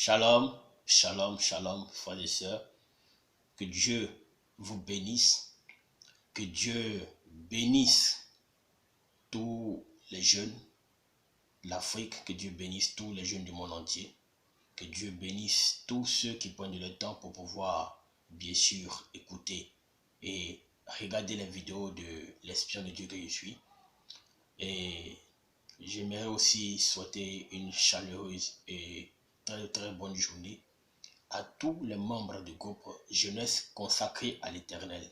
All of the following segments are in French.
Shalom, shalom, shalom, frères et sœurs. Que Dieu vous bénisse. Que Dieu bénisse tous les jeunes de l'Afrique. Que Dieu bénisse tous les jeunes du monde entier. Que Dieu bénisse tous ceux qui prennent le temps pour pouvoir, bien sûr, écouter et regarder les vidéos de l'espion de Dieu que je suis. Et j'aimerais aussi souhaiter une chaleureuse et très bonne journée à tous les membres du groupe Jeunesse consacrée à l'Éternel.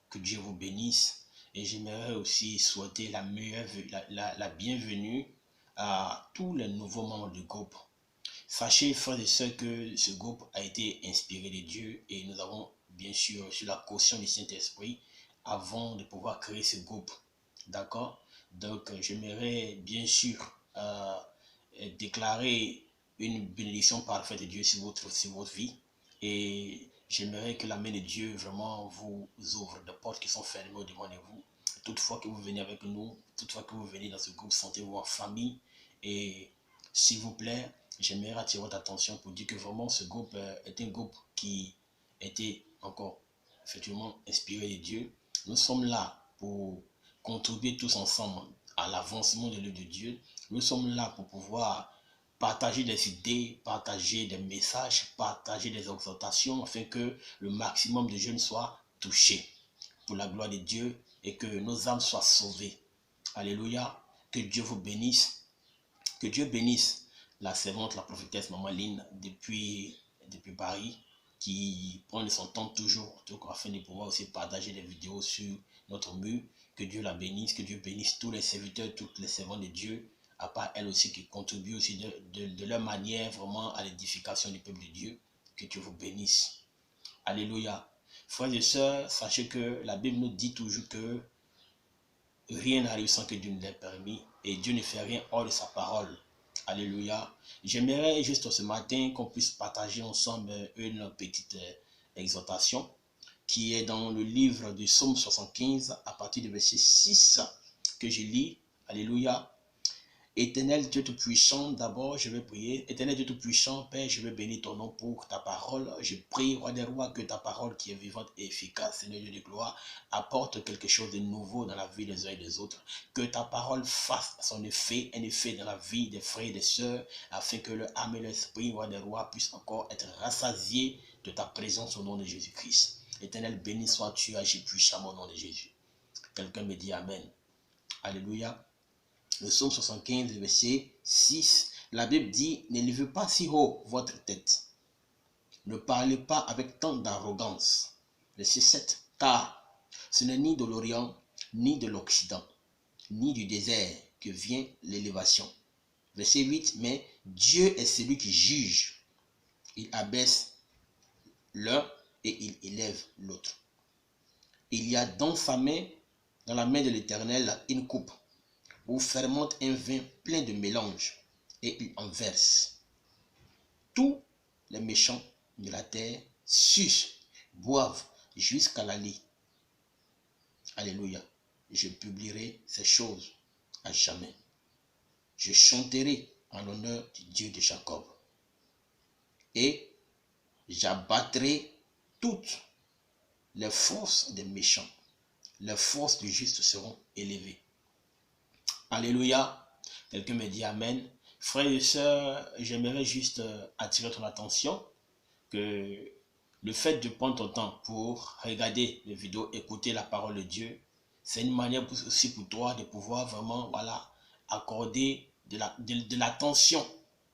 Que Dieu vous bénisse. Et j'aimerais aussi souhaiter la bienvenue à tous les nouveaux membres du groupe. Sachez, frères et sœurs, que ce groupe a été inspiré de Dieu et nous avons bien sûr reçu la caution du Saint-Esprit avant de pouvoir créer ce groupe. D'accord? Donc, j'aimerais bien sûr déclarer une bénédiction parfaite de Dieu sur votre vie. Et j'aimerais que la main de Dieu vraiment vous ouvre des portes qui sont fermées au-devant de vous. Toutefois que vous venez avec nous, toutefois que vous venez dans ce groupe, sentez-vous en famille. Et s'il vous plaît, j'aimerais attirer votre attention pour dire que vraiment ce groupe est un groupe qui était encore effectivement inspiré de Dieu. Nous sommes là pour contribuer tous ensemble à l'avancement de l'œuvre de Dieu. Nous sommes là pour pouvoir partager des idées, partager des messages, partager des exhortations afin que le maximum de jeunes soient touchés pour la gloire de Dieu et que nos âmes soient sauvées. Alléluia. Que Dieu vous bénisse. Que Dieu bénisse la servante, la prophétesse Maman Lynn depuis Paris, qui prend de son temps toujours afin de pouvoir aussi partager des vidéos sur notre mur. Que Dieu la bénisse, que Dieu bénisse tous les serviteurs, toutes les servantes de Dieu, à part elles aussi qui contribuent aussi de leur manière vraiment à l'édification du peuple de Dieu. Que Dieu vous bénisse. Alléluia. Frères et sœurs, sachez que la Bible nous dit toujours que rien n'arrive sans que Dieu ne l'ait permis et Dieu ne fait rien hors de sa parole. Alléluia. J'aimerais juste ce matin qu'on puisse partager ensemble une petite exhortation qui est dans le livre du Psaume 75 à partir du verset 6 que je lis. Alléluia. Éternel Dieu Tout-Puissant, d'abord je vais prier. Éternel Dieu Tout-Puissant, Père, je vais bénir ton nom pour ta parole. Je prie, Roi des Rois, que ta parole qui est vivante et efficace, Seigneur Dieu de gloire, apporte quelque chose de nouveau dans la vie des uns et des autres. Que ta parole fasse son effet, un effet dans la vie des frères et des sœurs, afin que le âme et l'esprit, Roi des Rois, puissent encore être rassasiés de ta présence au nom de Jésus-Christ. Éternel, béni sois-tu, agis puissamment au nom de Jésus. Quelqu'un me dit Amen. Alléluia. Le psaume 75, verset 6, la Bible dit, n'élevez pas si haut votre tête. Ne parlez pas avec tant d'arrogance. Verset 7, car ce n'est ni de l'Orient, ni de l'Occident, ni du désert que vient l'élévation. Verset 8, mais Dieu est celui qui juge. Il abaisse l'un et il élève l'autre. Il y a dans la main de l'Éternel, une coupe où fermente un vin plein de mélange, et il en verse. Tous les méchants de la terre sucent, boivent jusqu'à la lie. Alléluia. Je publierai ces choses à jamais. Je chanterai en l'honneur du Dieu de Jacob. Et j'abattrai toutes les forces des méchants. Les forces du juste seront élevées. Alléluia. Quelqu'un me dit Amen. Frères et sœurs, j'aimerais juste attirer ton attention que le fait de prendre ton temps pour regarder les vidéos, écouter la parole de Dieu, c'est une manière aussi pour toi de pouvoir vraiment accorder de l'attention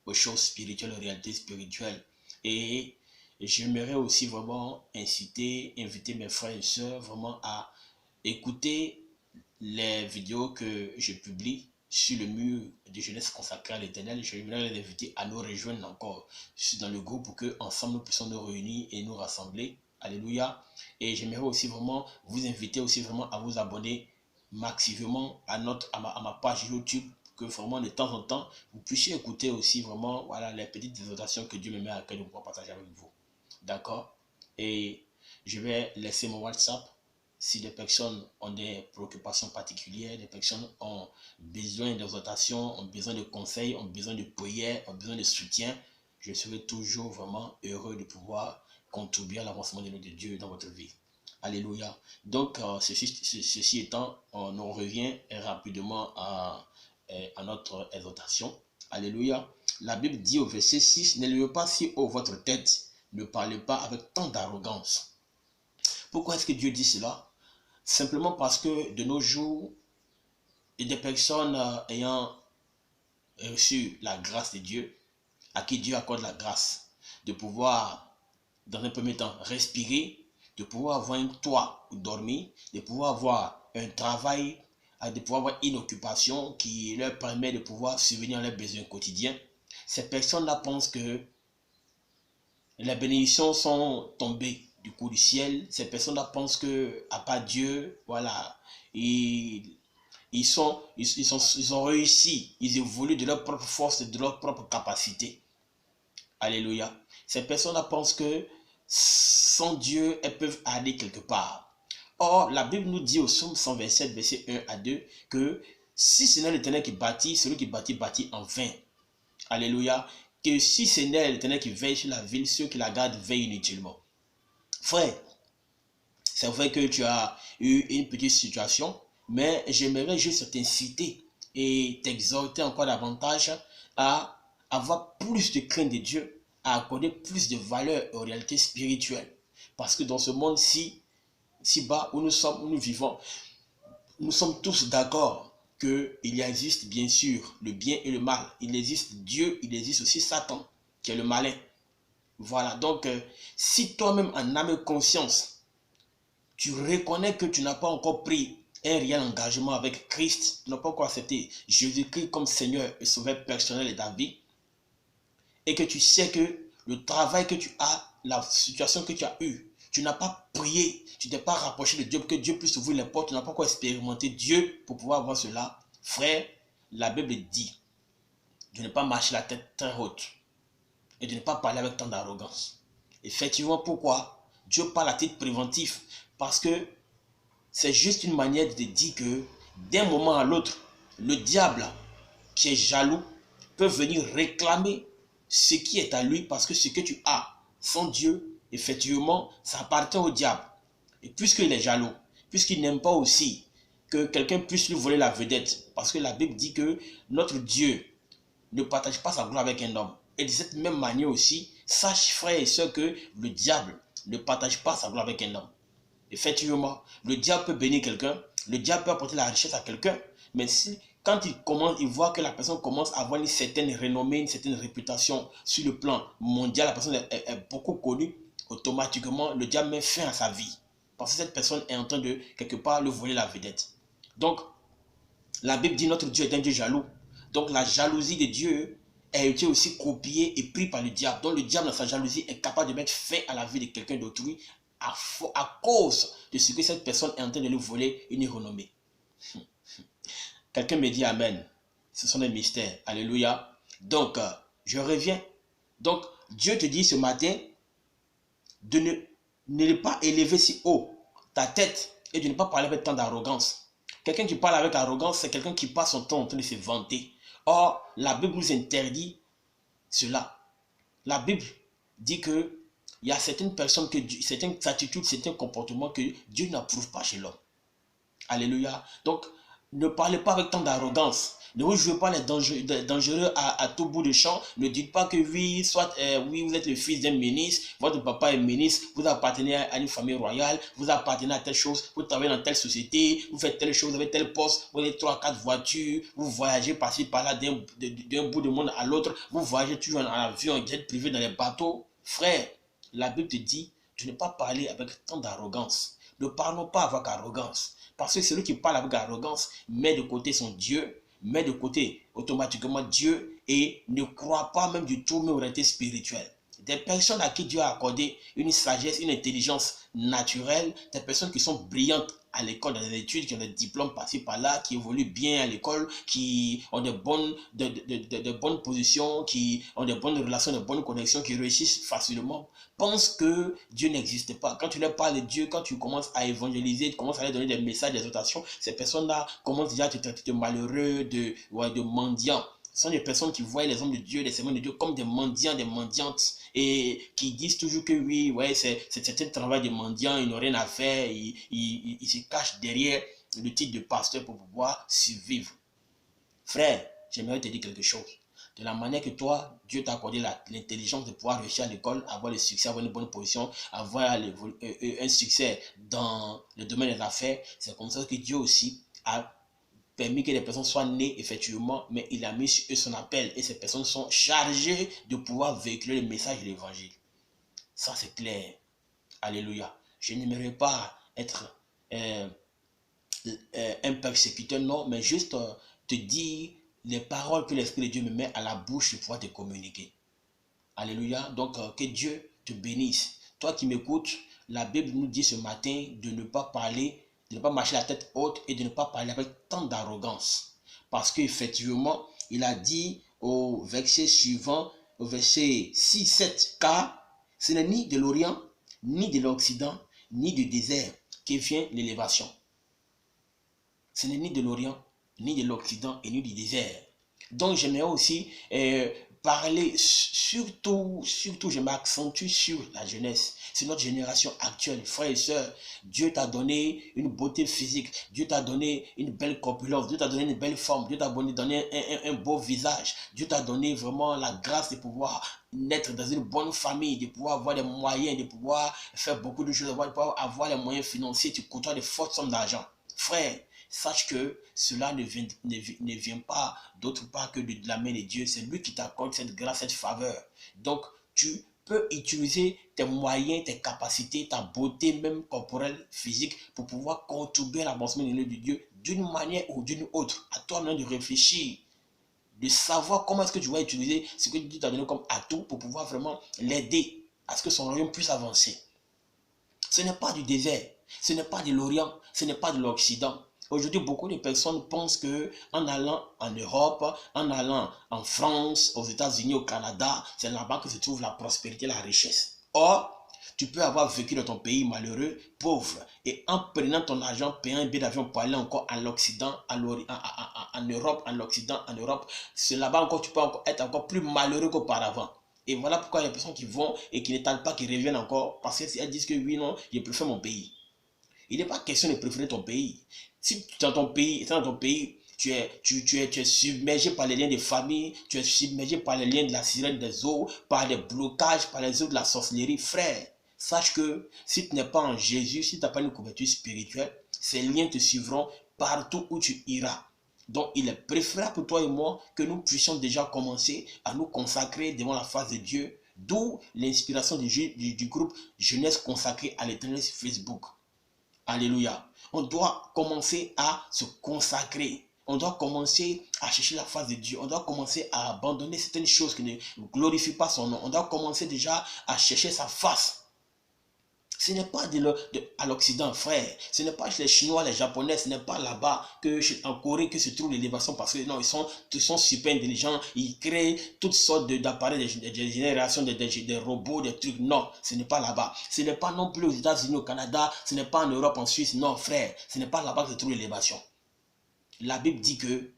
aux choses spirituelles, aux réalités spirituelles. Et j'aimerais aussi vraiment inviter mes frères et sœurs vraiment à écouter les vidéos que je publie sur le mur de jeunesse consacrée à l'Éternel. Je voudrais les inviter à nous rejoindre encore dans le groupe pour que ensemble nous puissions nous réunir et nous rassembler. Alléluia. Et j'aimerais aussi vraiment vous inviter aussi vraiment à vous abonner massivement à ma page YouTube, que vraiment de temps en temps vous puissiez écouter aussi vraiment les petites exhortations que Dieu me met à cœur de pouvoir partager avec vous. D'accord? Et je vais laisser mon WhatsApp. Si des personnes ont des préoccupations particulières, des personnes ont besoin d'exhortation, ont besoin de conseils, ont besoin de prières, ont besoin de soutien, je serai toujours vraiment heureux de pouvoir contribuer à l'avancement de notre Dieu dans votre vie. Alléluia. Donc, ceci étant, on revient rapidement à notre exhortation. Alléluia. La Bible dit au verset 6, n'élevez pas si haut votre tête, ne parlez pas avec tant d'arrogance. Pourquoi est-ce que Dieu dit cela? Simplement parce que de nos jours, il y a des personnes ayant reçu la grâce de Dieu, à qui Dieu accorde la grâce de pouvoir, dans un premier temps, respirer, de pouvoir avoir un toit où dormir, de pouvoir avoir un travail, de pouvoir avoir une occupation qui leur permet de pouvoir subvenir à leurs besoins quotidiens. Ces personnes-là pensent que les bénédictions sont tombées du coup du ciel. Ces personnes-là pensent que, à part Dieu, voilà, ils ont réussi, ils évoluent de leur propre force et de leur propre capacité. Alléluia. Ces personnes-là pensent que sans Dieu, elles peuvent aller quelque part. Or, la Bible nous dit au psaume 127, verset 1 à 2, que si ce n'est l'Éternel qui bâtit, celui qui bâtit, bâtit en vain. Alléluia. Que si ce n'est l'Éternel qui veille sur la ville, ceux qui la gardent veillent inutilement. Frère, c'est vrai que tu as eu une petite situation, mais j'aimerais juste t'inciter et t'exhorter encore davantage à avoir plus de crainte de Dieu, à accorder plus de valeur aux réalités spirituelles. Parce que dans ce monde si bas où nous vivons, nous sommes tous d'accord qu'il existe bien sûr le bien et le mal. Il existe Dieu, il existe aussi Satan, qui est le malin. Voilà, donc si toi-même en âme et conscience, tu reconnais que tu n'as pas encore pris un réel engagement avec Christ, tu n'as pas encore accepté Jésus-Christ comme Seigneur et Sauveur personnel de ta vie, et que tu sais que le travail que tu as, la situation que tu as eue, tu n'as pas prié, tu t'es pas rapproché de Dieu pour que Dieu puisse ouvrir les portes, tu n'as pas encore expérimenté Dieu pour pouvoir voir cela. Frère, la Bible dit de ne pas marcher la tête très haute et de ne pas parler avec tant d'arrogance. Effectivement, pourquoi? Dieu parle à titre préventif, parce que c'est juste une manière de dire que d'un moment à l'autre, le diable qui est jaloux peut venir réclamer ce qui est à lui, parce que ce que tu as sans Dieu, effectivement, ça appartient au diable. Et puisqu'il est jaloux, puisqu'il n'aime pas aussi que quelqu'un puisse lui voler la vedette, parce que la Bible dit que notre Dieu ne partage pas sa gloire avec un homme. Et de cette même manière aussi, sache frère et soeur que le diable ne partage pas sa gloire avec un homme. Effectivement, le diable peut bénir quelqu'un, le diable peut apporter la richesse à quelqu'un, mais si quand il voit que la personne commence à avoir une certaine renommée, une certaine réputation sur le plan mondial, la personne est beaucoup connue, automatiquement le diable met fin à sa vie. Parce que cette personne est en train de, quelque part, lui voler la vedette. Donc, la Bible dit notre Dieu est un Dieu jaloux. Donc, la jalousie de Dieu a été aussi copiée et prise par le diable. Donc, le diable, dans sa jalousie, est capable de mettre fin à la vie de quelqu'un d'autrui à cause de ce que cette personne est en train de lui voler une renommée. Quelqu'un me dit Amen. Ce sont des mystères. Alléluia. Donc, je reviens. Donc, Dieu te dit ce matin de ne pas élever si haut ta tête et de ne pas parler avec tant d'arrogance. Quelqu'un qui parle avec arrogance, c'est quelqu'un qui passe son temps en train de se vanter. Or, la Bible nous interdit cela. La Bible dit que il y a certaines personnes, certaines attitudes, certains comportements que Dieu n'approuve pas chez l'homme. Alléluia. Donc, ne parlez pas avec tant d'arrogance. Ne vous jouez pas les dangereux à tout bout de champ. Ne dites pas que oui, oui, vous êtes le fils d'un ministre, votre papa est ministre, vous appartenez à une famille royale, vous appartenez à telle chose, vous travaillez dans telle société, vous faites telle chose, vous avez tel poste, vous avez 3-4 voitures, vous voyagez par-ci par-là d'un bout du monde à l'autre, vous voyagez toujours en avion, en jet privé, dans les bateaux. Frère, la Bible te dit de ne pas parler avec tant d'arrogance. Ne parlons pas avec arrogance. Parce que celui qui parle avec arrogance met de côté son Dieu, met de côté automatiquement Dieu et ne croit pas même du tout aux réalités spirituelles. Des personnes à qui Dieu a accordé une sagesse, une intelligence naturelle, des personnes qui sont brillantes à l'école, dans les études, qui ont des diplômes par-ci par-là, qui évoluent bien à l'école, qui ont de bonnes positions, qui ont de bonnes relations, de bonnes connexions, qui réussissent facilement, pensent que Dieu n'existe pas. Quand tu leur parles de Dieu, quand tu commences à évangéliser, tu commences à leur donner des messages d'exhortation, ces personnes-là commencent déjà à te traiter de malheureux, de mendiants. Ce sont des personnes qui voient les hommes de Dieu, les servants de Dieu comme des mendiants, des mendiantes et qui disent toujours que oui, ouais, c'est un travail de mendiant, ils n'ont rien à faire, ils se cachent derrière le titre de pasteur pour pouvoir survivre. Frère, j'aimerais te dire quelque chose. De la manière que toi, Dieu t'a accordé l'intelligence de pouvoir réussir à l'école, avoir le succès, avoir une bonne position, avoir un succès dans le domaine des affaires, c'est comme ça que Dieu aussi a permis que les personnes soient nées effectivement, mais il a mis sur eux son appel et ces personnes sont chargées de pouvoir véhiculer le message de l'évangile. Ça c'est clair. Alléluia. Je n'aimerais pas être un persécuteur, non, mais juste te dire les paroles que l'Esprit de Dieu me met à la bouche pour pouvoir te communiquer. Alléluia. Donc, que Dieu te bénisse. Toi qui m'écoutes, la Bible nous dit ce matin de ne pas parler, de ne pas marcher la tête haute et de ne pas parler avec tant d'arrogance. Parce qu'effectivement, il a dit au verset suivant, au verset 6, 7, car ce n'est ni de l'Orient, ni de l'Occident, ni du désert que vient l'élévation. Ce n'est ni de l'Orient, ni de l'Occident et ni du désert. Donc j'aimerais aussi parler surtout je m'accentue sur la jeunesse. C'est notre génération actuelle, frères et sœurs. Dieu t'a donné une beauté physique, Dieu t'a donné une belle corpulence, Dieu t'a donné une belle forme, Dieu t'a donné un beau visage, Dieu t'a donné vraiment la grâce de pouvoir naître dans une bonne famille, de pouvoir avoir les moyens, de pouvoir faire beaucoup de choses, de pouvoir avoir les moyens financiers, tu côtoies de fortes sommes d'argent. Frère, sache que cela ne vient pas d'autre part que de la main de Dieu. C'est lui qui t'accorde cette grâce, cette faveur. Donc, tu peux utiliser tes moyens, tes capacités, ta beauté même corporelle, physique, pour pouvoir contribuer à l'avancement de l'œuvre de Dieu d'une manière ou d'une autre. À toi maintenant de réfléchir, de savoir comment est-ce que tu vas utiliser ce que Dieu t'a donné comme atout pour pouvoir vraiment l'aider à ce que son royaume puisse avancer. Ce n'est pas du désert, ce n'est pas de l'Orient, ce n'est pas de l'Occident. Aujourd'hui, beaucoup de personnes pensent qu'en allant en Europe, en allant en France, aux États-Unis, au Canada, c'est là-bas que se trouve la prospérité, la richesse. Or, tu peux avoir vécu dans ton pays malheureux, pauvre, et en prenant ton argent, payant un billet d'avion pour aller encore à l'Occident, en Europe, en l'Occident, en Europe, c'est là-bas encore tu peux être encore plus malheureux qu'auparavant. Et voilà pourquoi il y a des personnes qui vont et qui n'étalent pas, qui reviennent encore, parce qu'elles disent que oui, non, je préfère mon pays. Il n'est pas question de préférer ton pays. Si dans ton pays, tu es submergé par les liens de famille, tu es submergé par les liens de la sirène des eaux, par les blocages, par les eaux de la sorcellerie, frère, sache que si tu n'es pas en Jésus, si tu n'as pas une couverture spirituelle, ces liens te suivront partout où tu iras. Donc, il est préférable pour toi et moi que nous puissions déjà commencer à nous consacrer devant la face de Dieu, d'où l'inspiration du groupe Jeunesse consacrée à l'Éternel sur Facebook. Alléluia. On doit commencer à se consacrer. On doit commencer à chercher la face de Dieu. On doit commencer à abandonner certaines choses qui ne glorifient pas son nom. On doit commencer déjà à chercher sa face. Ce n'est pas à l'Occident, frère. Ce n'est pas chez les Chinois, les Japonais. Ce n'est pas là-bas, en Corée, que se trouve l'élévation. Parce que non, ils sont super intelligents. Ils créent toutes sortes d'appareils, des générations, des robots, des trucs. Non, ce n'est pas là-bas. Ce n'est pas non plus aux États-Unis, au Canada. Ce n'est pas en Europe, en Suisse. Non, frère. Ce n'est pas là-bas que se trouve l'élévation. La Bible dit que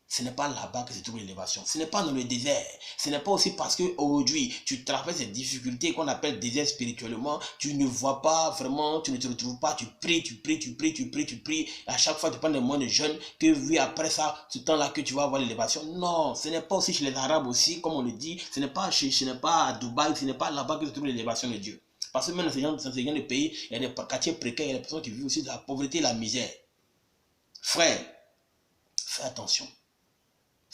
ce n'est pas là-bas que se trouve l'élévation. Ce n'est pas dans le désert. Ce n'est pas aussi parce qu'aujourd'hui, tu traverses des difficultés qu'on appelle désert spirituellement. Tu ne vois pas vraiment, tu ne te retrouves pas. Tu pries, tu pries, tu pries, tu pries, tu pries. À chaque fois, tu prends des moyens de jeûne. Que oui, après ça, ce temps-là que tu vas avoir l'élévation. Non, ce n'est pas aussi chez les Arabes aussi, comme on le dit. Ce n'est pas à Dubaï. Ce n'est pas là-bas que se trouve l'élévation de Dieu. Parce que même dans ces gens de pays, il y a des quartiers précaires, il y a des personnes qui vivent aussi de la pauvreté et de la misère. Frère, fais attention.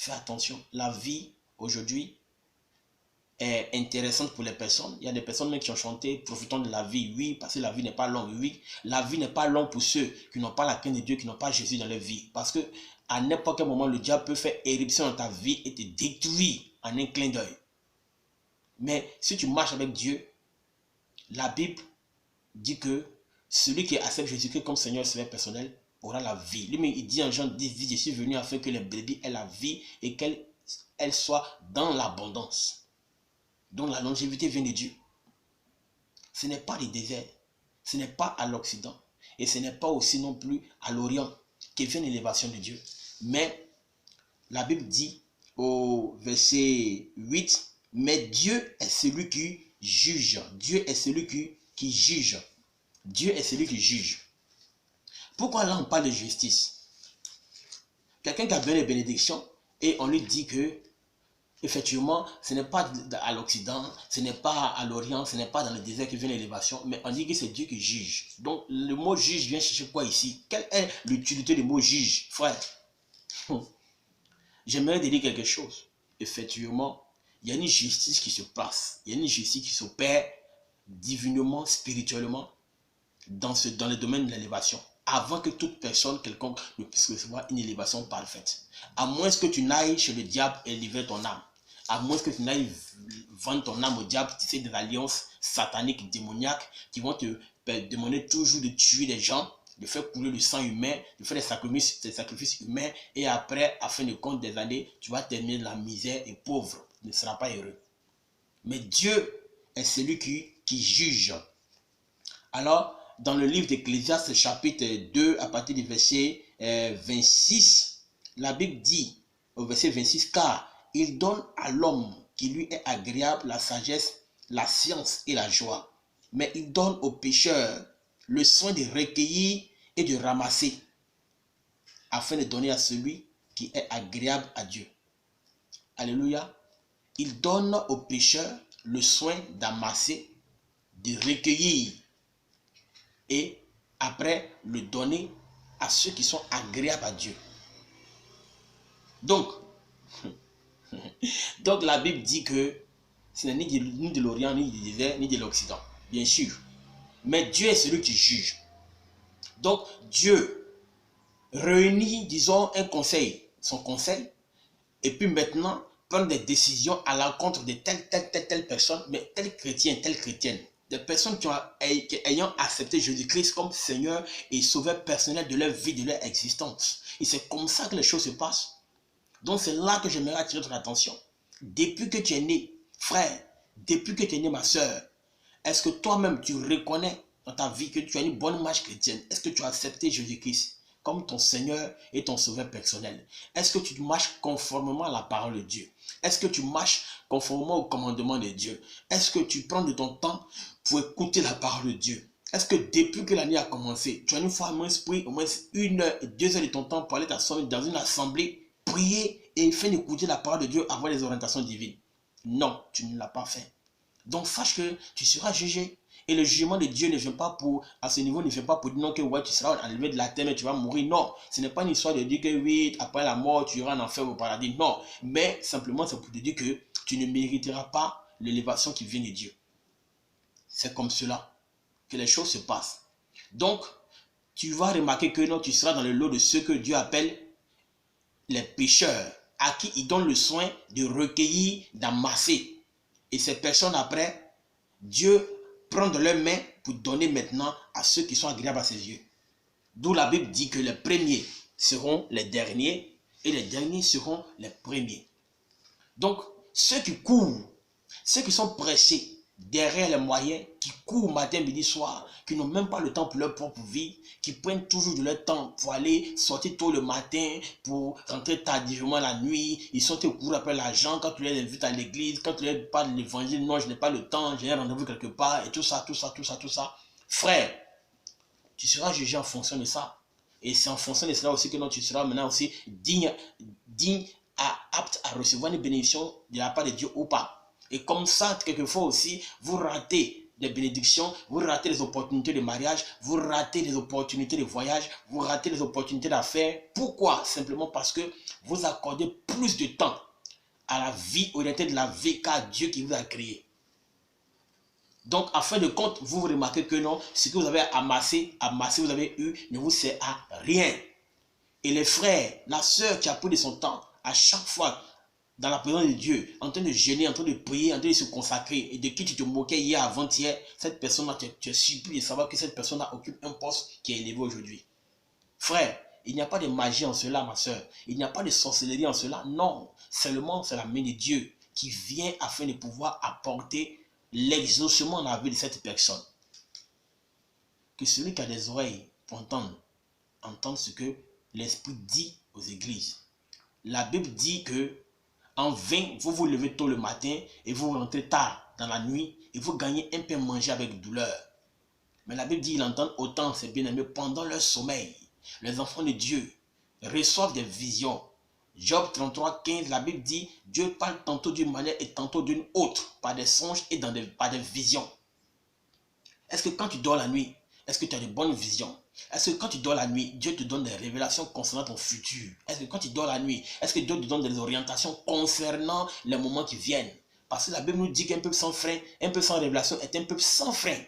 Fais attention, la vie aujourd'hui est intéressante pour les personnes. Il y a des personnes même qui ont chanté, profitons de la vie, oui, parce que la vie n'est pas longue, oui. La vie n'est pas longue pour ceux qui n'ont pas la crainte de Dieu, qui n'ont pas Jésus dans leur vie. Parce que à n'importe quel moment, le diable peut faire éruption dans ta vie et te détruire en un clin d'œil. Mais si tu marches avec Dieu, la Bible dit que celui qui accepte Jésus-Christ comme Seigneur et Sauveur personnel aura la vie. Lui-même, il dit en Jean 10, je suis venu afin que les brebis aient la vie et qu'elles soient dans l'abondance. Donc la longévité vient de Dieu. Ce n'est pas le désert, ce n'est pas à l'Occident et ce n'est pas aussi non plus à l'Orient que vient l'élévation de Dieu. Mais la Bible dit au verset 8, mais Dieu est celui qui juge. Dieu est celui qui juge. Dieu est celui qui juge. Pourquoi là on parle de justice? Quelqu'un qui a besoin de bénédiction et on lui dit que effectivement, ce n'est pas à l'Occident, ce n'est pas à l'Orient, ce n'est pas dans le désert que vient l'élévation, mais on dit que c'est Dieu qui juge. Donc le mot juge vient chercher quoi ici? Quelle est l'utilité du mot juge, frère? J'aimerais te dire quelque chose. Effectivement, il y a une justice qui se passe, il y a une justice qui s'opère divinement, spirituellement, dans le domaine de l'élévation, avant que toute personne quelconque ne puisse recevoir une élévation parfaite. À moins que tu n'ailles chez le diable et livrer ton âme. À moins que tu n'ailles vendre ton âme au diable, tu sais, des alliances sataniques, démoniaques, qui vont te demander toujours de tuer des gens, de faire couler le sang humain, de faire des sacrifices humains, et après, à fin de compte des années, tu vas terminer dans la misère et pauvre. Tu ne seras pas heureux. Mais Dieu est celui qui juge. Alors, dans le livre d'Ecclésiaste, chapitre 2, à partir du verset 26, la Bible dit, au verset 26, car il donne à l'homme qui lui est agréable la sagesse, la science et la joie. Mais il donne au pécheur le soin de recueillir et de ramasser, afin de donner à celui qui est agréable à Dieu. Alléluia. Il donne au pécheur le soin d'amasser, de recueillir, et après le donner à ceux qui sont agréables à Dieu. Donc la Bible dit que ce n'est ni de l'Orient, ni du désert, ni de l'Occident, bien sûr. Mais Dieu est celui qui juge. Donc Dieu réunit, disons, un conseil, son conseil, et puis maintenant prendre des décisions à l'encontre de telle personne, mais telle chrétienne. Des personnes ayant accepté Jésus-Christ comme Seigneur et Sauveur personnel de leur vie, de leur existence. Et c'est comme ça que les choses se passent. Donc c'est là que j'aimerais attirer ton attention. Depuis que tu es né, frère, depuis que tu es né, ma soeur, est-ce que toi-même tu reconnais dans ta vie que tu as une bonne marche chrétienne? Est-ce que tu as accepté Jésus-Christ comme ton Seigneur et ton Sauveur personnel? Est-ce que tu marches conformément à la parole de Dieu? Est-ce que tu marches conformément au commandement de Dieu? Est-ce que tu prends de ton temps pour écouter la parole de Dieu? Est-ce que depuis que l'année a commencé, tu as une fois pris au moins 1 heure et 2 heures de ton temps pour aller t'asseoir dans une assemblée, prier et faire écouter la parole de Dieu, avoir des orientations divines? Non, tu ne l'as pas fait. Donc sache que tu seras jugé. Et le jugement de Dieu ne vient pas à ce niveau, ne vient pas pour dire non que ouais, tu seras enlevé de la terre, mais tu vas mourir. Non, ce n'est pas une histoire de dire que oui, après la mort, tu iras en enfer ou au paradis. Non, mais simplement c'est pour te dire que tu ne mériteras pas l'élévation qui vient de Dieu. C'est comme cela que les choses se passent. Donc, tu vas remarquer que non, tu seras dans le lot de ceux que Dieu appelle les pécheurs, à qui il donne le soin de recueillir, d'amasser. Et ces personnes après, Dieu prend de leurs mains pour donner maintenant à ceux qui sont agréables à ses yeux. D'où la Bible dit que les premiers seront les derniers et les derniers seront les premiers. Donc, ceux qui courent, ceux qui sont pressés derrière les moyens, qui courent matin, midi, soir, qui n'ont même pas le temps pour leur propre vie, qui prennent toujours de leur temps pour aller sortir tôt le matin, pour rentrer tardivement la nuit, ils sont au cours après l'argent, quand tu les invites à l'église, quand tu les parles de l'évangile, non, je n'ai pas le temps, j'ai un rendez-vous quelque part, et tout ça. Frère, tu seras jugé en fonction de ça. Et c'est en fonction de cela aussi que non, tu seras maintenant aussi digne apte à recevoir une bénédiction de la part de Dieu ou pas. Et comme ça, quelquefois aussi, vous ratez des bénédictions, vous ratez les opportunités de mariage, vous ratez les opportunités de voyage, vous ratez les opportunités d'affaires. Pourquoi? Simplement parce que vous accordez plus de temps à la vie orientée de la vie qu'à Dieu qui vous a créé. Donc, en fin de compte, vous remarquez que non, ce que vous avez amassé, vous avez eu, ne vous sert à rien. Et les frères, la sœur qui a pris de son temps, à chaque fois, dans la présence de Dieu, en train de jeûner, en train de prier, en train de se consacrer, et de qui tu te moquais hier, avant-hier, cette personne-là, tu es surpris de savoir que cette personne-là occupe un poste qui est élevé aujourd'hui. Frère, il n'y a pas de magie en cela, ma soeur. Il n'y a pas de sorcellerie en cela. Non, seulement c'est la main de Dieu qui vient afin de pouvoir apporter l'exaucement dans la vie de cette personne. Que celui qui a des oreilles pour entendre ce que l'Esprit dit aux églises. la Bible dit que en vain, vous vous levez tôt le matin et vous rentrez tard dans la nuit et vous gagnez un peu manger avec douleur. Mais la Bible dit, ils entendent autant ses bien-aimés pendant leur sommeil. Les enfants de Dieu reçoivent des visions. Job 33, 15, la Bible dit, Dieu parle tantôt d'une manière et tantôt d'une autre, par des songes et par des visions. Est-ce que quand tu dors la nuit, est-ce que tu as de bonnes visions? Est-ce que quand tu dors la nuit, Dieu te donne des révélations concernant ton futur? Est-ce que quand tu dors la nuit, est-ce que Dieu te donne des orientations concernant les moments qui viennent? Parce que la Bible nous dit qu'un peuple sans frein, un peuple sans révélation est un peuple sans frein.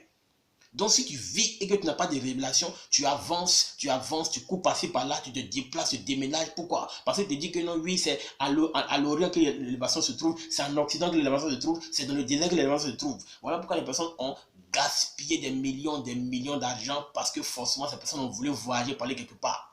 Donc si tu vis et que tu n'as pas de révélation, tu avances, tu cours par-ci par-là, tu te déplaces, tu déménages. Pourquoi? Parce que tu te dis que non, oui, c'est à l'Orient que l'élévation se trouve, c'est en Occident que l'élévation se trouve, c'est dans le désert que l'élévation se trouve. Voilà pourquoi les personnes ont gaspillé des millions d'argent parce que forcément ces personnes ont voulu voyager, parler quelque part.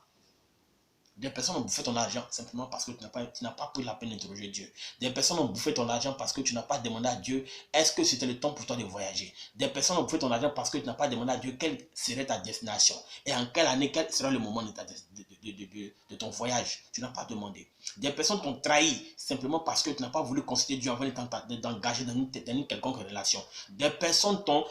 Des personnes ont bouffé ton argent simplement parce que tu n'as pas pris la peine d'interroger Dieu. Des personnes ont bouffé ton argent parce que tu n'as pas demandé à Dieu est-ce que c'était le temps pour toi de voyager. Des personnes ont bouffé ton argent parce que tu n'as pas demandé à Dieu quelle serait ta destination. Et en quelle année, quel sera le moment de ton voyage. Tu n'as pas demandé. Des personnes t'ont trahi simplement parce que tu n'as pas voulu considérer Dieu avant d'engager dans une quelconque relation. Des personnes t'ont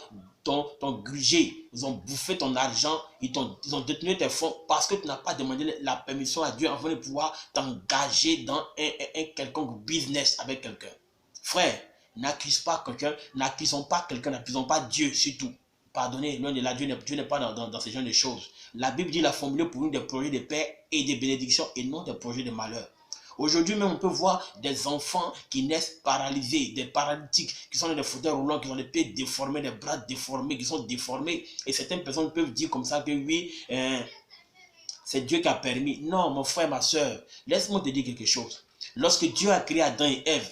grugé, ils ont bouffé ton argent, ils ont détenu tes fonds parce que tu n'as pas demandé la permission à Dieu avant de pouvoir t'engager dans un quelconque business avec quelqu'un. Frère, n'accuse pas quelqu'un, n'accusons pas quelqu'un, n'accusons pas Dieu surtout. Pardonnez, loin de là, Dieu n'est pas dans ce genre de choses. La Bible dit, il a formulé pour nous des projets de paix et de bénédiction et non des projets de malheur. Aujourd'hui même, on peut voir des enfants qui naissent paralysés, des paralytiques, qui sont dans des fauteuils roulants, qui ont les pieds déformés, des bras déformés, qui sont déformés. Et certaines personnes peuvent dire comme ça que oui, c'est Dieu qui a permis. Non, mon frère, ma soeur, laisse-moi te dire quelque chose. Lorsque Dieu a créé Adam et Ève,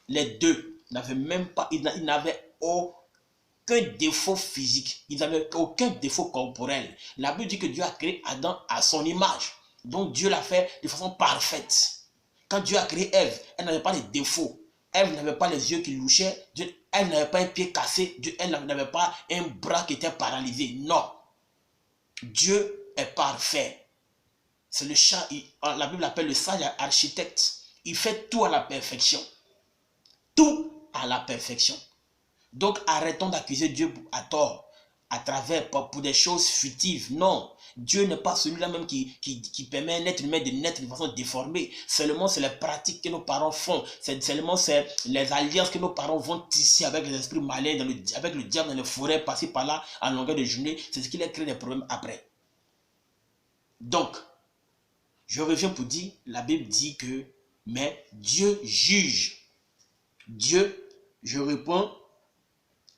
les deux n'avaient même pas, ils n'avaient aucun défaut physique, ils n'avaient aucun défaut corporel. La Bible dit que Dieu a créé Adam à son image. Donc Dieu l'a fait de façon parfaite. Quand Dieu a créé Ève, elle n'avait pas de défauts. Ève n'avait pas les yeux qui louchaient. Elle n'avait pas un pied cassé. Elle n'avait pas un bras qui était paralysé. Non. Dieu est parfait. C'est le chat. La Bible l'appelle le sage architecte. Il fait tout à la perfection. Tout à la perfection. Donc arrêtons d'accuser Dieu à tort, à travers, pour des choses futives. Non, Dieu n'est pas celui-là même qui permet à un être humain de naître de façon déformée. Seulement c'est les pratiques que nos parents font. Seulement c'est les alliances que nos parents vont tisser avec les esprits malins, avec le diable dans les forêts, passer par là en longueur de journée. C'est ce qui leur crée des problèmes après. Donc, je reviens pour dire, la Bible dit que, mais Dieu juge. Dieu, je réponds,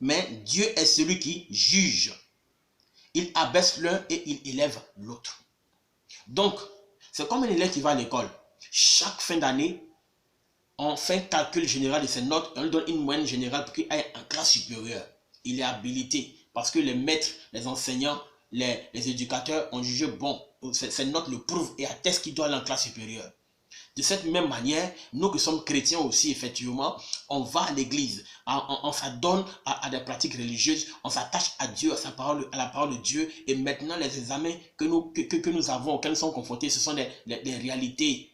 mais Dieu est celui qui juge. Il abaisse l'un et il élève l'autre. Donc, c'est comme un élève qui va à l'école. Chaque fin d'année, on fait un calcul général de ses notes et on lui donne une moyenne générale pour qu'il aille en classe supérieure. Il est habilité parce que les maîtres, les enseignants, les éducateurs ont jugé bon. Ces notes le prouvent et attestent qu'il doit aller en classe supérieure. De cette même manière, nous qui sommes chrétiens aussi, effectivement, on va à l'église, on s'adonne à des pratiques religieuses, on s'attache à Dieu, à la parole de Dieu. Et maintenant, les examens que nous avons, auxquels nous sommes confrontés, ce sont les réalités,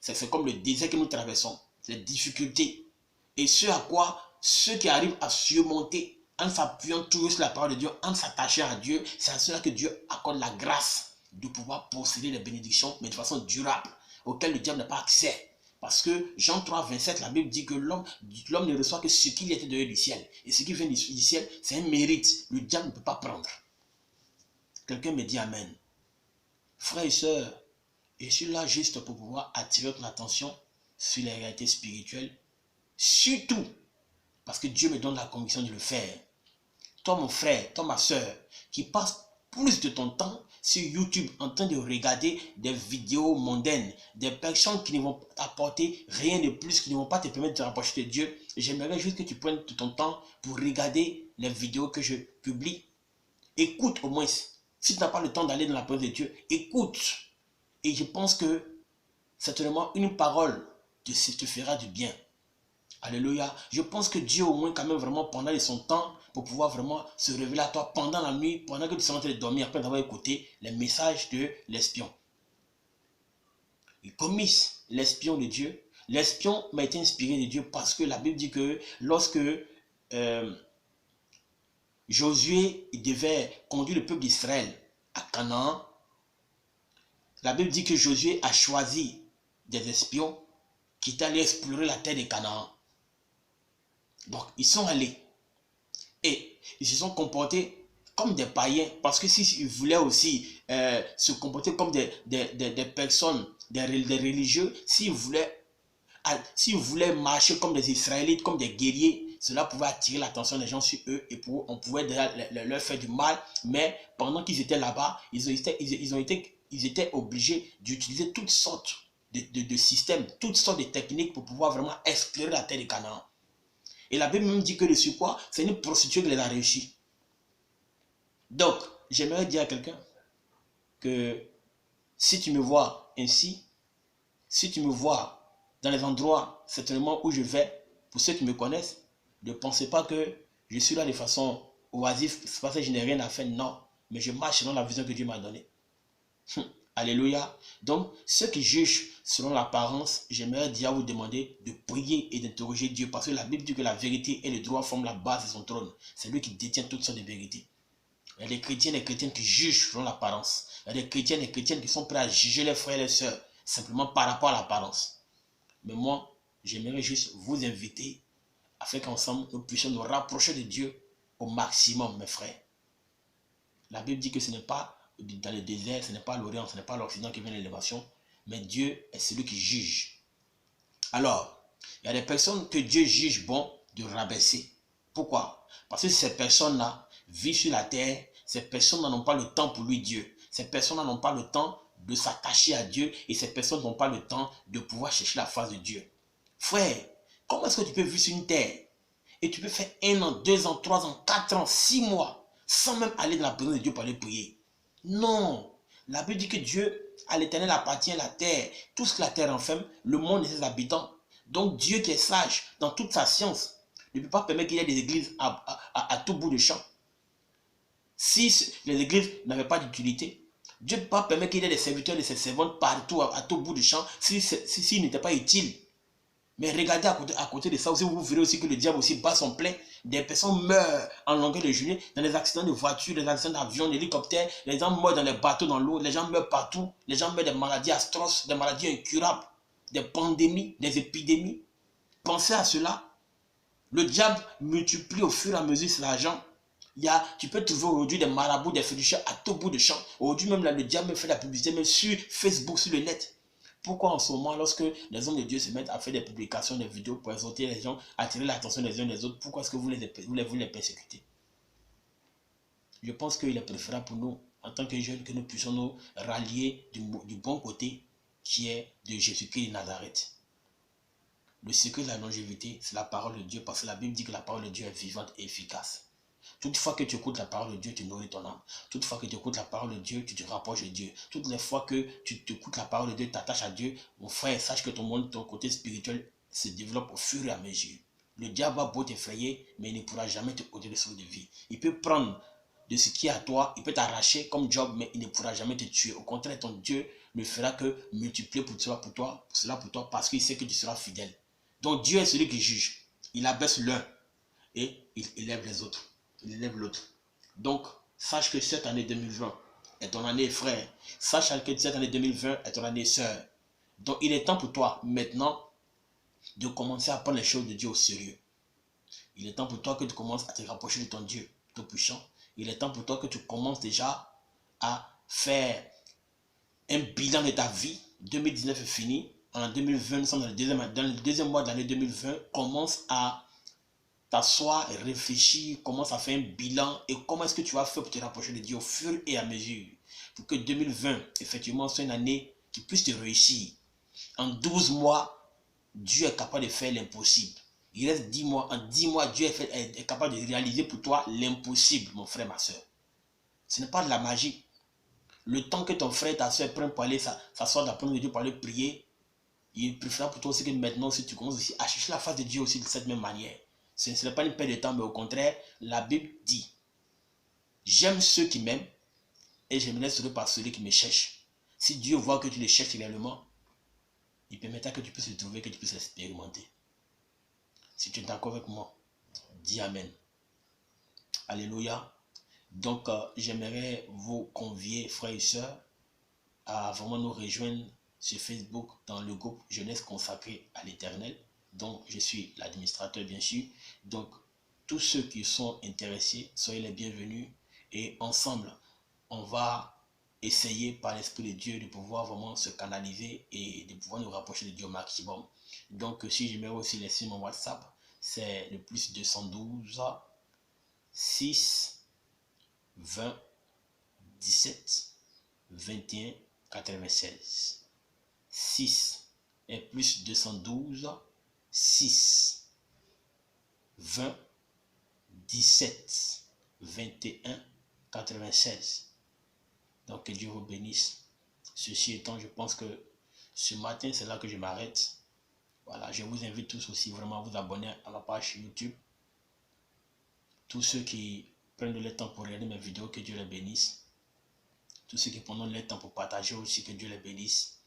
c'est comme le désert que nous traversons, les difficultés. Et ce à quoi ceux qui arrivent à surmonter, en s'appuyant toujours sur la parole de Dieu, en s'attachant à Dieu, c'est à cela que Dieu accorde la grâce de pouvoir posséder les bénédictions, mais de façon durable, auquel le diable n'a pas accès. Parce que Jean 3, 27, la Bible dit que l'homme ne reçoit que ce qui était donné du ciel. Et ce qui vient du ciel, c'est un mérite. Le diable ne peut pas prendre. Quelqu'un me dit Amen. Frères et sœurs, je suis là juste pour pouvoir attirer ton attention sur les réalités spirituelles. Surtout parce que Dieu me donne la conviction de le faire. Toi mon frère, toi ma sœur, qui passe plus de ton temps sur YouTube en train de regarder des vidéos mondaines, des personnes qui ne vont t'apporter rien de plus, qui ne vont pas te permettre de te rapprocher de Dieu, j'aimerais juste que tu prennes tout ton temps pour regarder les vidéos que je publie. Écoute au moins. Si tu n'as pas le temps d'aller dans la présence de Dieu, écoute. Et je pense que certainement une parole te fera du bien. Alléluia. Je pense que Dieu au moins quand même vraiment pendant son temps pour pouvoir vraiment se révéler à toi pendant la nuit, pendant que tu es en train de dormir après avoir écouté les messages de l'espion. Gomis, l'espion de Dieu. L'espion m'a été inspiré de Dieu parce que la Bible dit que lorsque Josué devait conduire le peuple d'Israël à Canaan, la Bible dit que Josué a choisi des espions qui étaient allés explorer la terre de Canaan. Donc, ils sont allés et ils se sont comportés comme des païens parce que s'ils voulaient aussi se comporter comme des personnes, des religieux, s'ils voulaient marcher comme des Israélites, comme des guerriers, cela pouvait attirer l'attention des gens sur eux et on pouvait leur faire du mal. Mais pendant qu'ils étaient là-bas, ils étaient obligés d'utiliser toutes sortes de systèmes, toutes sortes de techniques pour pouvoir vraiment explorer la terre de Canaan. Et la Bible même dit que le surpoids, c'est une prostituée qui les a réussi. Donc, j'aimerais dire à quelqu'un que si tu me vois ainsi, si tu me vois dans les endroits certainement où je vais, pour ceux qui me connaissent, ne pensez pas que je suis là de façon oisive, c'est parce que je n'ai rien à faire, non. Mais je marche selon la vision que Dieu m'a donnée. Alléluia. Donc, ceux qui jugent selon l'apparence, j'aimerais déjà vous demander de prier et d'interroger Dieu, parce que la Bible dit que la vérité et le droit forment la base de son trône. C'est lui qui détient toutes sortes de vérités. Il y a des chrétiens et des chrétiennes qui jugent selon l'apparence. Il y a des chrétiens et des chrétiennes qui sont prêts à juger les frères et les sœurs, simplement par rapport à l'apparence. Mais moi, j'aimerais juste vous inviter afin qu'ensemble, nous puissions nous rapprocher de Dieu au maximum, mes frères. La Bible dit que ce n'est pas dans le désert, ce n'est pas l'Orient, ce n'est pas l'Occident qui vient l'élévation, mais Dieu est celui qui juge. Alors, il y a des personnes que Dieu juge bon de rabaisser. Pourquoi? Parce que ces personnes-là vivent sur la terre, ces personnes n'ont pas le temps pour lui, Dieu. Ces personnes n'ont pas le temps de s'attacher à Dieu et ces personnes n'ont pas le temps de pouvoir chercher la face de Dieu. Frère, comment est-ce que tu peux vivre sur une terre et tu peux faire 1 an, 2 ans, 3 ans, 4 ans, 6 mois sans même aller dans la présence de Dieu pour aller prier? Non. La Bible dit que Dieu, à l'Éternel appartient la terre. Tout ce que la terre enferme, le monde et ses habitants. Donc Dieu qui est sage dans toute sa science ne peut pas permettre qu'il y ait des églises à tout bout de champ. Si les églises n'avaient pas d'utilité, Dieu ne peut pas permettre qu'il y ait des serviteurs et des servantes partout à tout bout de champ s'ils n'étaient pas utiles. Mais regardez à côté de ça aussi, vous verrez aussi que le diable aussi bat son plein. Des personnes meurent en longueur de journée dans des accidents de voiture, des accidents d'avion, d'hélicoptère. Les gens meurent dans les bateaux, dans l'eau. Les gens meurent partout. Les gens meurent des maladies atroces, des maladies incurables, des pandémies, des épidémies. Pensez à cela. Le diable multiplie au fur et à mesure cet argent. Tu peux trouver aujourd'hui des marabouts, des féticheurs à tout bout de champ. Aujourd'hui même là, le diable fait la publicité même sur Facebook, sur le net. Pourquoi en ce moment, lorsque les hommes de Dieu se mettent à faire des publications, des vidéos pour exhorter les gens, attirer l'attention des uns des autres, pourquoi est-ce que vous les persécutez? Je pense qu'il est préférable pour nous, en tant que jeunes, que nous puissions nous rallier du bon côté qui est de Jésus-Christ de Nazareth. Le secret de la longévité, c'est la parole de Dieu, parce que la Bible dit que la parole de Dieu est vivante et efficace. Toutefois que tu écoutes la parole de Dieu, tu nourris ton âme. Toutefois que tu écoutes la parole de Dieu, tu te rapproches de Dieu. Toutes les fois que tu écoutes la parole de Dieu, tu t'attaches à Dieu, mon frère, sache que ton côté spirituel se développe au fur et à mesure. Le diable va beau t'effrayer, mais il ne pourra jamais te ôter le souffle de vie. Il peut prendre de ce qui est à toi, il peut t'arracher comme Job, mais il ne pourra jamais te tuer. Au contraire, ton Dieu ne fera que multiplier pour toi, parce qu'il sait que tu seras fidèle. Donc Dieu est celui qui juge. Il abaisse l'un et il élève les autres. Il élève l'autre. Donc, sache que cette année 2020 est ton année, frère. Sache que cette année 2020 est ton année, sœur. Donc, il est temps pour toi, maintenant, de commencer à prendre les choses de Dieu au sérieux. Il est temps pour toi que tu commences à te rapprocher de ton Dieu tout-puissant. Il est temps pour toi que tu commences déjà à faire un bilan de ta vie. 2019 est fini. En 2020, nous sommes dans le deuxième mois de l'année 2020. Commence à t'asseoir, réfléchir, commence à faire un bilan et comment est-ce que tu vas faire pour te rapprocher de Dieu au fur et à mesure pour que 2020, effectivement, soit une année qui puisse te réussir. En 12 mois, Dieu est capable de faire l'impossible. Il reste 10 mois. En 10 mois, Dieu est capable de réaliser pour toi l'impossible, mon frère, ma soeur. Ce n'est pas de la magie. Le temps que ton frère et ta soeur prennent pour aller s'asseoir dans la présence de Dieu pour aller prier, il est préférable pour toi aussi que maintenant, si tu commences aussi à chercher la face de Dieu aussi de cette même manière. Ce n'est pas une perte de temps, mais au contraire, la Bible dit, j'aime ceux qui m'aiment et je me laisse sauver par celui qui me cherche. Si Dieu voit que tu le cherches réellement, Il permettra que tu puisses le trouver, que tu puisses l'expérimenter. Si tu es d'accord avec moi, dis Amen. Alléluia. Donc, j'aimerais vous convier, frères et sœurs, à vraiment nous rejoindre sur Facebook dans le groupe Jeunesse consacrée à l'Éternel, dont je suis l'administrateur bien sûr. Donc, tous ceux qui sont intéressés, soyez les bienvenus et ensemble, on va essayer par l'Esprit de Dieu de pouvoir vraiment se canaliser et de pouvoir nous rapprocher de Dieu au maximum. Donc, si je mets aussi laisser mon WhatsApp, c'est le plus 212 6 20 17 21 96. 6 et plus 212 6 20 17 21 96. Donc que Dieu vous bénisse. Ceci étant, je pense que ce matin, c'est là que je m'arrête. Voilà, je vous invite tous aussi vraiment à vous abonner à ma page YouTube. Tous ceux qui prennent le temps pour regarder mes vidéos, que Dieu les bénisse. Tous ceux qui prennent le temps pour partager aussi, que Dieu les bénisse.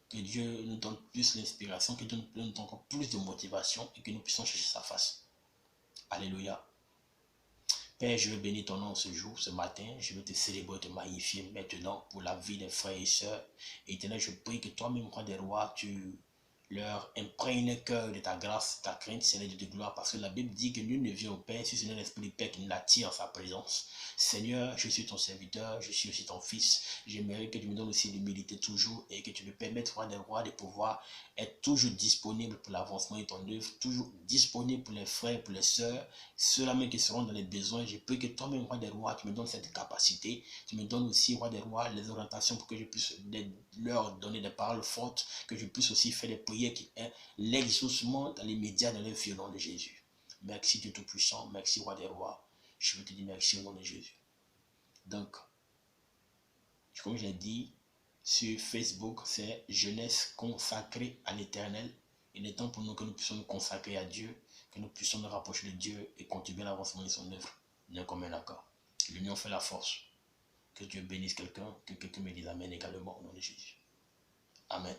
Que Dieu nous donne plus l'inspiration, que Dieu nous donne encore plus de motivation et que nous puissions chercher sa face. Alléluia. Père, je veux bénir ton nom ce jour, ce matin. Je veux te célébrer, te magnifier maintenant pour la vie des frères et sœurs. Éternel, je prie que toi-même, roi des rois, tu leur imprègne le cœur de ta grâce, ta crainte, Seigneur Dieu de gloire, parce que la Bible dit que nul ne vient au Père si ce n'est l'Esprit du Père qui nous l'attire en sa présence. Seigneur, je suis ton serviteur, je suis aussi ton fils. J'aimerais que tu me donnes aussi l'humilité toujours et que tu me permettes, roi des rois, de pouvoir être toujours disponible pour l'avancement de ton œuvre, toujours disponible pour les frères, pour les sœurs, ceux-là même qui seront dans les besoins. Je prie que toi-même, roi des rois, tu me donnes cette capacité. Tu me donnes aussi, roi des rois, les orientations pour que je puisse leur donner des paroles fortes, que je puisse aussi faire des prières qui est l'exaucement dans les médias, dans le violon de Jésus. Merci Dieu Tout-Puissant, merci Roi des Rois. Je veux te dire merci au nom de Jésus. Donc, comme je l'ai dit, sur Facebook, c'est Jeunesse consacrée à l'Éternel. Il est temps pour nous que nous puissions nous consacrer à Dieu, que nous puissions nous rapprocher de Dieu et contribuer à l'avancement de son œuvre. L'un comme un accord. L'union fait la force. Que Dieu bénisse quelqu'un, que quelqu'un me dise Amen également au nom de Jésus. Amen.